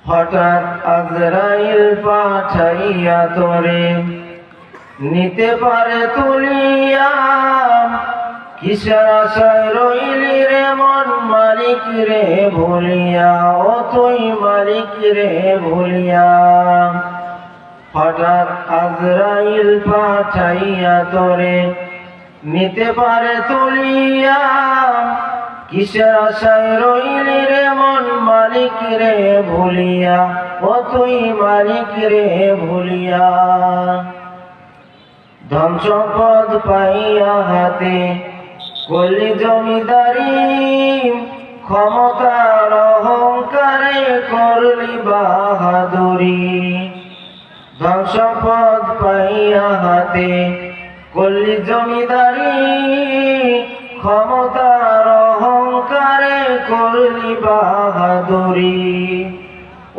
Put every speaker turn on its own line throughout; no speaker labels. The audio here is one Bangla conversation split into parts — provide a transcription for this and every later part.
হঠাৎ আজরাইল পাঠাইয়া তোরে নিতে পারে তুলিয়া। কিসের আশায় রইলি রে মন মালিক রে ভুলিয়া, ও তুই মালিক রে ভুলিয়া। হঠাৎ আজরাইল পাঠাইয়া তোরে নিতে পারে তুলিয়া। কিসের আশায় রইলি রে মন মালিক রে ভুলিয়া, ও তুই মালিক রে ভুলিয়া। ধন সম্পদ পাইয়া হাতে করলি জমিদারি, ক্ষমতার অহংকারে করলি বাহাদুরি। ধন সম্পদ পাইয়া হাতে করলি জমিদারি, ক্ষমতার অহংকারে করলি বাহাদুরি।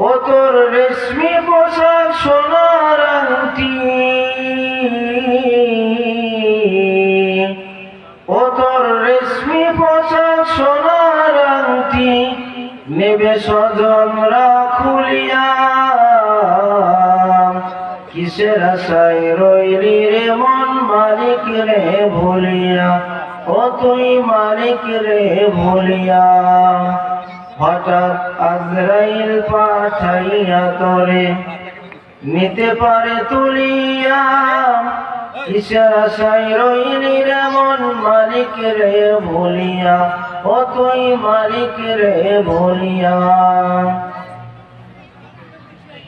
ও তোর রেশমি পোশাক সোনার আংটি, ও তোর রেশমি পোশাক সোনার আংটি, নেবে স্বজনরা খুলিয়া। কিসের আশায় রইলি রে মন মালিক রে ভুলিয়া, ও তুই মালিক রে ভুলিয়া। হঠাৎ আজরাইল পাঠাইয়া তোরে নিতে পারে তুলিয়া। কিসের আশায় রইলি রে মন মালিক রে ভুলিয়া, ও তুই মালিক রে ভুলিয়া।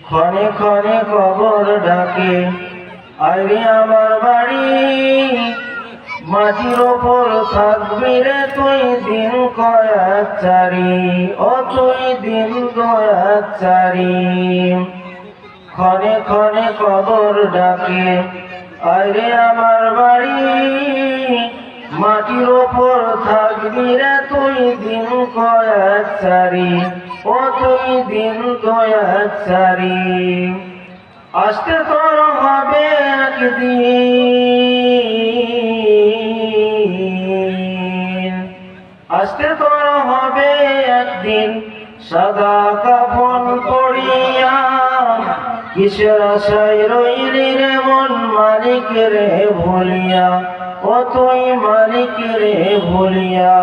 ক্ষণে ক্ষণে কবর ডাকে আইরে আমার বাড়ি, মাটির ওপর থাকবি রে তুই দিন কয়েক চারি, ও তুই দিন কয়েক চারি। ক্ষণে ক্ষণে কবর ডাকে আইরে আমার বাড়ি, মাটির ওপর থাকবি রে তুই দিন কয়েক চারি, ও তুই দিন কয়েক চারি। আসতে তোর হবে একদিন, আসতে তোর হবে একদিন সাদা কাফন পড়িয়া। কিসের আশায় রইলি রে মন মালিক রে ভুলিয়া, ও তুই মালিক রে ভুলিয়া।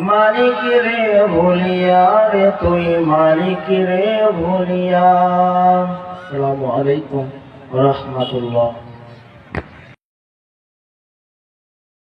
মালিক রে ভুলিয়া রে তুই মালিক রে ভুলিয়া। আসসালামু আলাইকুম ওয়া রাহমাতুল্লাহ।